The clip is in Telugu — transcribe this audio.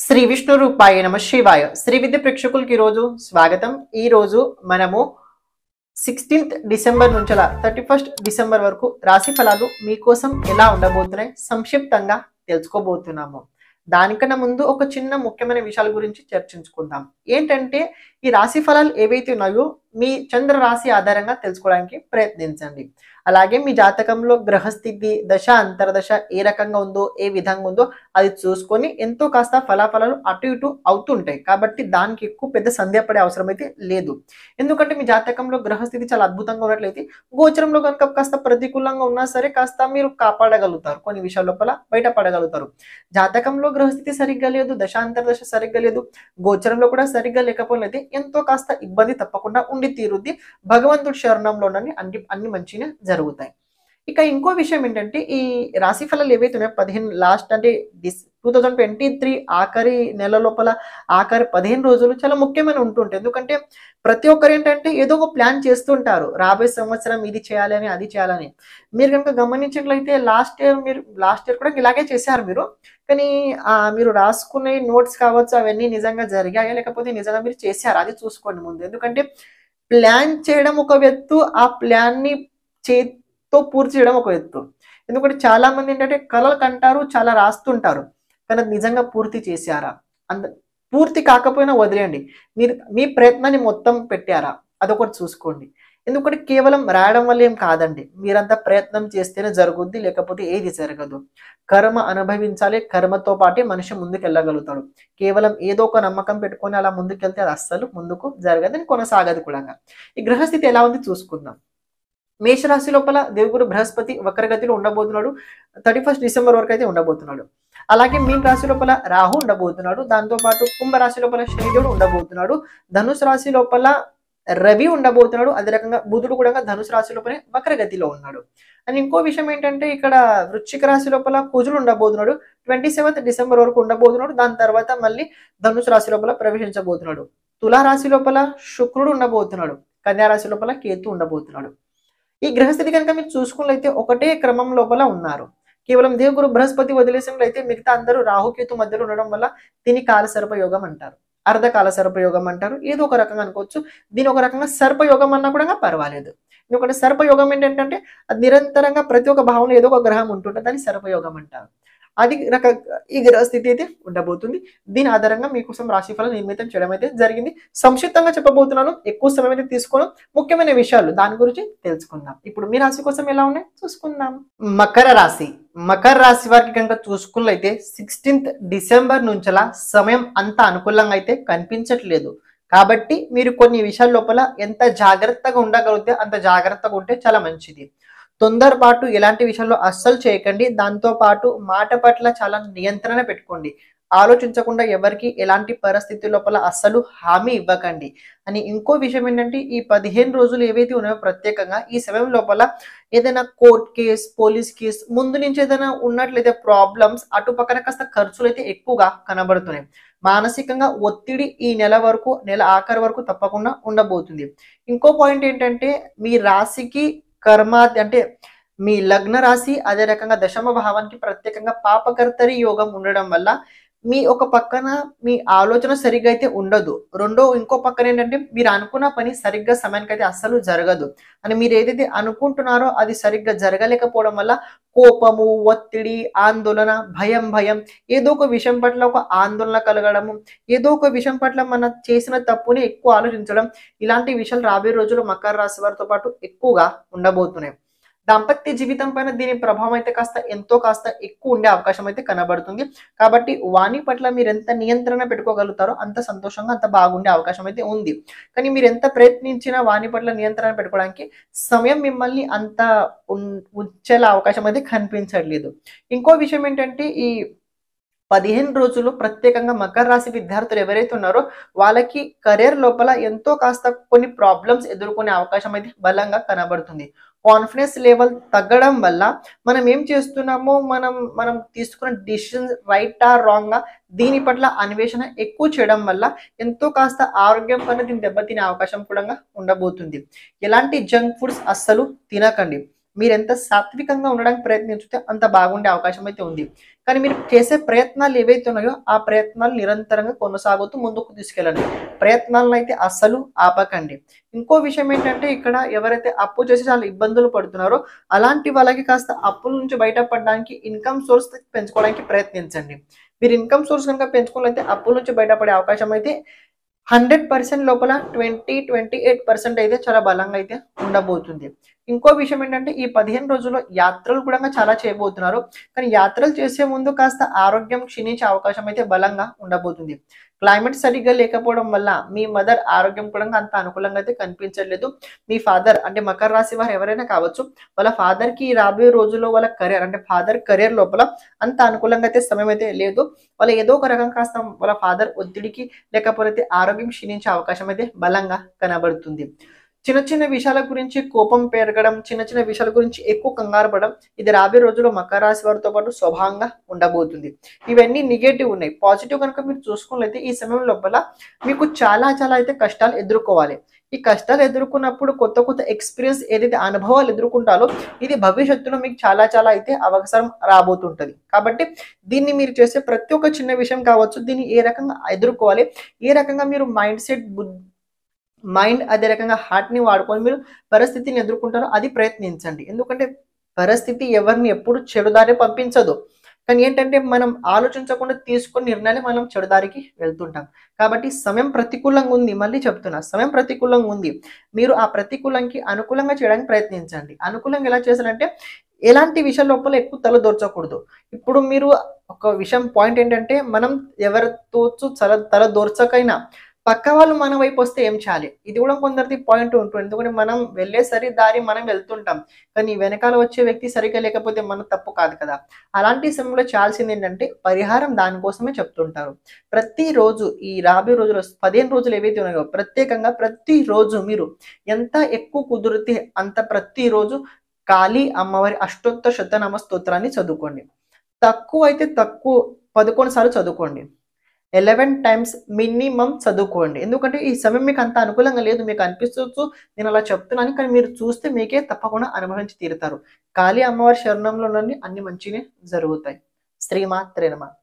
శ్రీ విష్ణు రూపాయ నమ శివాయ. శ్రీ విద్య ప్రేక్షకులకి ఈరోజు స్వాగతం. ఈరోజు మనము 16th డిసెంబర్ నుంచి 31st డిసెంబర్ వరకు రాశి ఫలాలు మీకోసం ఎలా ఉండబోతున్నాయి సంక్షిప్తంగా తెలుసుకోబోతున్నాము. దానికన్నా ముందు ఒక చిన్న ముఖ్యమైన విషయాల గురించి చర్చించుకుందాం. ఏంటంటే ఈ రాశి ఫలాలు ఏవైతే ఉన్నాయో మీ చంద్ర రాశి ఆధారంగా తెలుసుకోవడానికి ప్రయత్నించండి. అలాగే మీ జాతకంలో గ్రహస్థితి దశ అంతర్దశ ఏ రకంగా ఉందో ఏ విధంగా ఉందో అది చూసుకొని ఎంతో కాస్త ఫలాఫలాలు అటు ఇటు అవుతుంటాయి. కాబట్టి దానికి ఎక్కువ పెద్ద సందేహపడే అవసరం అయితే లేదు. ఎందుకంటే మీ జాతకంలో గ్రహస్థితి చాలా అద్భుతంగా ఉన్నట్లయితే గోచరంలో కనుక కాస్త ప్రతికూలంగా ఉన్నా సరే కాస్త మీరు కాపాడగలుగుతారు, కొన్ని విషయాల లోపల బయటపడగలుగుతారు. జాతకంలో గ్రహస్థితి సరిగ్గా లేదు, దశాంతర్దశ సరిగ్గా లేదు, గోచరంలో కూడా సరిగ్గా లేకపోయినైతే ఎంతో కాస్త ఇబ్బంది తప్పకుండా ఉండి తీరుద్ది. భగవంతుడి శరణంలో అన్ని మంచిగా జరుగుతాయి. ఇక ఇంకో విషయం ఏంటంటే ఈ రాశి ఫలాలు ఏవైతే ఉన్నాయో 15 లాస్ట్ అంటే 2023 ఆఖరి నెల లోపల ఆఖరి 15 రోజులు చాలా ముఖ్యమైన ఉంటుంటాయి. ఎందుకంటే ప్రతి ఒక్కరు ఏంటంటే ఏదో ఒక ప్లాన్ చేస్తుంటారు, రాబోయే సంవత్సరం ఇది చేయాలని అది చేయాలని. మీరు కనుక గమనించినట్లయితే లాస్ట్ ఇయర్ కూడా ఇలాగే చేశారు మీరు. కానీ మీరు రాసుకునే నోట్స్ కావచ్చు అవన్నీ నిజంగా జరిగాయా లేకపోతే నిజంగా మీరు చేశారు అది చూసుకోండి ముందు. ఎందుకంటే ప్లాన్ చేయడం ఒక ఎత్తు, ఆ ప్లాన్ ని చేతితో పూర్తి చేయడం ఒక ఎత్తు. ఎందుకంటే చాలా మంది ఏంటంటే కలలు కంటారు, చాలా రాస్తుంటారు, కానీ అది నిజంగా పూర్తి చేశారా? పూర్తి కాకపోయినా వదిలేయండి, మీరు మీ ప్రయత్నాన్ని మొత్తం పెట్టారా అదొకటి చూసుకోండి. ఎందుకంటే కేవలం రాయడం వల్ల ఏం కాదండి, మీరంతా ప్రయత్నం చేస్తేనే జరుగుద్ది, లేకపోతే ఏది జరగదు. కర్మ అనుభవించాలి, కర్మతో పాటే మనిషి ముందుకు వెళ్ళగలుగుతాడు. కేవలం ఏదో ఒక నమ్మకం పెట్టుకొని అలా ముందుకెళ్తే అది అస్సలు ముందుకు జరగదని కొనసాగదు కూడా. ఈ గ్రహస్థితి ఎలా ఉంది చూసుకుందాం. మేషరాశి లోపల దేవుగురు బృహస్పతి వక్రగతిలో ఉండబోతున్నాడు. 31st డిసెంబర్ వరకు అయితే ఉండబోతున్నాడు. అలాగే మీన రాశి లోపల రాహు ఉండబోతున్నాడు. దాంతోపాటు కుంభరాశి లోపల శనిదేవుడు ఉండబోతున్నాడు. ధనుసు రాశి లోపల రవి ఉండబోతున్నాడు. అదే రకంగా బుధుడు కూడా ధనుసు రాశి లోపలే వక్రగతిలో ఉన్నాడు. అండ్ ఇంకో విషయం ఏంటంటే ఇక్కడ వృశ్చిక రాశి లోపల కుజుడు ఉండబోతున్నాడు. 27th డిసెంబర్ వరకు ఉండబోతున్నాడు. దాని తర్వాత మళ్ళీ ధనుసు రాశి లోపల ప్రవేశించబోతున్నాడు. తులారాశి లోపల శుక్రుడు ఉండబోతున్నాడు. కన్యా రాశి లోపల కేతు ఉండబోతున్నాడు. ఈ గ్రహస్థితి కనుక మీరు చూసుకున్నట్లయితే ఒకటే క్రమం లోపల ఉన్నారు. కేవలం దేవుగురు బృహస్పతి వదిలేసినట్లయితే మిగతా అందరూ రాహుకేతు మధ్యలో ఉండడం వల్ల దీన్ని కాలసర్పయోగం అంటారు, అర్ధకాల సర్పయోగం అంటారు, ఏదో ఒక రకంగా అనుకోవచ్చు. దీని ఒక రకంగా సర్పయోగం అన్నా కూడా పర్వాలేదు. ఎందుకంటే సర్పయోగం ఏంటంటే అది నిరంతరంగా ప్రతి ఒక్క భావంలో ఏదో ఒక గ్రహం ఉంటుంటుంది, దాన్ని సర్పయోగం అంటారు. అది ఈ గ్రహస్థితి అయితే ఉండబోతుంది. దీని ఆధారంగా మీకోసం రాశిఫలం నిర్మితం చేయడం అయితే జరిగింది. సంక్షిప్తంగా చెప్పబోతున్నాను, ఎక్కువ సమయం అయితే తీసుకోను. ముఖ్యమైన విషయాలు దాని గురించి తెలుసుకుందాం. ఇప్పుడు మీ రాశి కోసం ఎలా ఉన్నాయి చూసుకుందాం. మకర రాశి. మకర రాశి వారికి కనుక చూసుకున్నట్లయితే 16th డిసెంబర్ నుంచలా సమయం అంత అనుకూలంగా అయితే కనిపించట్లేదు. కాబట్టి మీరు కొన్ని విషయాల లోపల ఎంత జాగ్రత్తగా ఉండగలిగితే అంత జాగ్రత్తగా ఉంటే చాలా మంచిది. తొందరపాటు ఎలాంటి విషయాల్లో అస్సలు చేయకండి. దాంతో పాటు మాట పట్ల చాలా నియంత్రణ పెట్టుకోండి. ఆలోచించకుండా ఎవరికి ఎలాంటి పరిస్థితి లోపల అస్సలు హామీ ఇవ్వకండి. అని ఇంకో విషయం ఏంటంటే ఈ 15 రోజులు ఏవైతే ఉన్నాయో ప్రత్యేకంగా ఈ సమయం లోపల ఏదైనా కోర్ట్ కేసు, పోలీస్ కేసు ముందు నుంచి ఏదైనా ఉన్నట్లయితే ప్రాబ్లమ్స్ అటు పక్కన కాస్త ఖర్చులు అయితే ఎక్కువగా కనబడుతున్నాయి. మానసికంగా ఒత్తిడి ఈ నెల ఆఖరి వరకు తప్పకుండా ఉండబోతుంది. ఇంకో పాయింట్ ఏంటంటే మీ రాశికి కర్మ అంటే మీ లగ్న రాశి అదే రకంగా దశమ భావానికి ప్రత్యేకంగా పాపకర్తరి యోగం ఉండడం వల్ల మీ ఒక పక్కన మీ ఆలోచన సరిగ్గా అయితే ఉండదు. ఇంకో పక్కన ఏంటంటే మీరు అనుకున్న పని సరిగ్గా సమయానికి అయితే అస్సలు జరగదు. అని మీరు ఏదైతే అనుకుంటున్నారో అది సరిగ్గా జరగలేకపోవడం వల్ల కోపము, ఒత్తిడి, ఆందోళన, భయం ఏదో ఒక విషయం పట్ల ఒక ఆందోళన కలగడము, ఏదో ఒక విషయం పట్ల మన చేసిన తప్పుని ఎక్కువ ఆలోచించడం, ఇలాంటి విషయాలు రాబోయే రోజుల్లో మకర రాశి వారితో పాటు ఎక్కువగా ఉండబోతున్నాయి. దాంపత్య జీవితం పైన దీని ప్రభావం అయితే ఎంతో కాస్త ఎక్కువ ఉండే అవకాశం అయితే కనబడుతుంది. కాబట్టి వాణి పట్ల మీరు ఎంత నియంత్రణ పెట్టుకోగలుగుతారో అంత సంతోషంగా అంత బాగుండే అవకాశం అయితే ఉంది. కానీ మీరు ఎంత ప్రయత్నించినా వాణి పట్ల నియంత్రణ పెట్టుకోవడానికి సమయం మిమ్మల్ని అంత ఉంచేలా అవకాశం అయితే కనిపించట్లేదు. ఇంకో విషయం ఏంటంటే ఈ 15 రోజులు ప్రత్యేకంగా మకర రాశి విద్యార్థులు ఎవరైతే ఉన్నారో వాళ్ళకి కెరీర్ లోపల ఎంతో కాస్త కొన్ని ప్రాబ్లమ్స్ ఎదుర్కొనే అవకాశం అయితే బలంగా కనబడుతుంది. కాన్ఫిడెన్స్ లెవెల్ తగ్గడం వల్ల మనం ఏం చేస్తున్నామో మనం తీసుకున్న డిసిషన్ రైటా రాంగా దీని పట్ల అన్వేషణ ఎక్కువ చేయడం వల్ల ఎంతో కాస్త ఆరోగ్యం పైన దీన్ని దెబ్బతినే అవకాశం కూడా ఉండబోతుంది. ఎలాంటి జంక్ ఫుడ్స్ అస్సలు తినకండి. మీరు ఎంత సాత్వికంగా ఉండడానికి ప్రయత్నించితే అంత బాగుండే అవకాశం అయితే ఉంది. కానీ మీరు చేసే ప్రయత్నాలు ఏవైతే ఉన్నాయో ఆ ప్రయత్నాలు నిరంతరంగా కొనసాగుతూ ముందుకు తీసుకెళ్ళండి. ప్రయత్నాలను అయితే అస్సలు ఆపకండి. ఇంకో విషయం ఏంటంటే ఇక్కడ ఎవరైతే అప్పు చేసి చాలా ఇబ్బందులు పడుతున్నారో అలాంటి వాళ్ళకి కాస్త అప్పుల నుంచి బయటపడడానికి ఇన్కమ్ సోర్స్ పెంచుకోవడానికి ప్రయత్నించండి. మీరు ఇన్కమ్ సోర్స్ కనుక పెంచుకోవాలంటే అప్పుల నుంచి బయటపడే అవకాశం అయితే 100% లోపల 28% అయితే చాలా బలంగా అయితే ఉండబోతుంది. ఇంకో విషయం ఏంటంటే ఈ 15 రోజుల్లో యాత్రలు కూడా చాలా చేయబోతున్నారు. కానీ యాత్రలు చేసే ముందు కాస్త ఆరోగ్యం క్షీణించే అవకాశం అయితే బలంగా ఉండబోతుంది. క్లైమేట్ సరిగ్గా లేకపోవడం వల్ల మీ మదర్ ఆరోగ్యం కూడా అంత అనుకూలంగా అయితే కనిపించట్లేదు. మీ ఫాదర్ అంటే మకర రాశి వారు ఎవరైనా కావచ్చు, వాళ్ళ ఫాదర్కి రాబోయే రోజుల్లో వాళ్ళ కెరియర్ అంటే ఫాదర్ కెరియర్ లోపల అంత అనుకూలంగా అయితే సమయం అయితే లేదు. వాళ్ళ ఏదో ఒక రకం కాస్త వాళ్ళ ఫాదర్ ఒత్తిడికి లేకపోతే ఆరోగ్యం క్షీణించే అవకాశం అయితే బలంగా కనబడుతుంది. చిన్న చిన్న విషయాల గురించి కోపం పెరగడం, చిన్న చిన్న విషయాల గురించి ఎక్కువ కంగారు పడడం ఇది రాబోయే రోజుల్లో మకర రాశి వారితో పాటు స్వభావంగా ఉండబోతుంది. ఇవన్నీ నెగటివ్ ఉన్నాయి. పాజిటివ్ కనుక మీరు చూసుకున్నట్లయితే ఈ సమయం లోపల మీకు చాలా అయితే కష్టాలు ఎదుర్కోవాలి. ఈ కష్టాలు ఎదుర్కొన్నప్పుడు కొత్త ఎక్స్పీరియన్స్ ఏదైతే అనుభవాలు ఎదుర్కొంటారో ఇది భవిష్యత్తులో మీకు చాలా అయితే అవసరం రాబోతుంటది. కాబట్టి దీన్ని మీరు చేసే ప్రతి ఒక్క చిన్న విషయం కావచ్చు, దీన్ని ఏ రకంగా ఎదుర్కోవాలి, ఏ రకంగా మీరు మైండ్ అదే రకంగా హార్ట్ని వాడుకొని మీరు పరిస్థితిని ఎదుర్కొంటారో అది ప్రయత్నించండి. ఎందుకంటే పరిస్థితి ఎవరిని ఎప్పుడు చెడుదారి పంపించదు. కానీ ఏంటంటే మనం ఆలోచించకుండా తీసుకున్న నిర్ణయాలు మనం చెడుదారికి వెళ్తుంటాం. కాబట్టి సమయం ప్రతికూలంగా ఉంది. మళ్ళీ చెప్తున్నా, సమయం ప్రతికూలంగా ఉంది. మీరు ఆ ప్రతికూలంకి అనుకూలంగా చేయడానికి ప్రయత్నించండి. అనుకూలంగా ఎలా చేశారంటే ఎలాంటి విషయాల లోపల ఎక్కువ తల దోర్చకూడదు. ఇప్పుడు మీరు ఒక విషయం పాయింట్ ఏంటంటే మనం ఎవరితో తల దోర్చకైనా పక్క వాళ్ళు మన వైపు వస్తే ఏం చేయాలి, ఇది కూడా కొందరిది పాయింట్ ఉంటుంది. ఎందుకంటే మనం వెళ్ళే దారి మనం వెళ్తుంటాం, కానీ వెనకాల వచ్చే వ్యక్తి సరిగ్గా లేకపోతే మన తప్పు కాదు కదా. అలాంటి సమయంలో చేయాల్సింది ఏంటంటే పరిహారం దానికోసమే చెప్తుంటారు. ప్రతిరోజు ఈ రాబోయే రోజులు 15 రోజులు ఏవైతే ఉన్నాయో ప్రత్యేకంగా ప్రతిరోజు మీరు ఎంత ఎక్కువ కుదిరితే అంత ప్రతిరోజు కాళీ అమ్మవారి అష్టోత్తర శతనామ స్తోత్రాన్ని చదువుకోండి. తక్కువ అయితే తక్కువ 11 సార్లు చదువుకోండి. 11 టైమ్స్ మినిమం చదువుకోండి. ఎందుకంటే ఈ సమయం మీకు అంత అనుకూలంగా లేదు. మీకు అనిపించవచ్చు నేను అలా చెప్తున్నాను, కానీ మీరు చూస్తే మీకే తప్పకుండా అనుభవించి తీరుతారు. కాళీ అమ్మవారి శరణంలో అన్ని మంచిగా జరుగుతాయి. శ్రీమాత్రే నమః.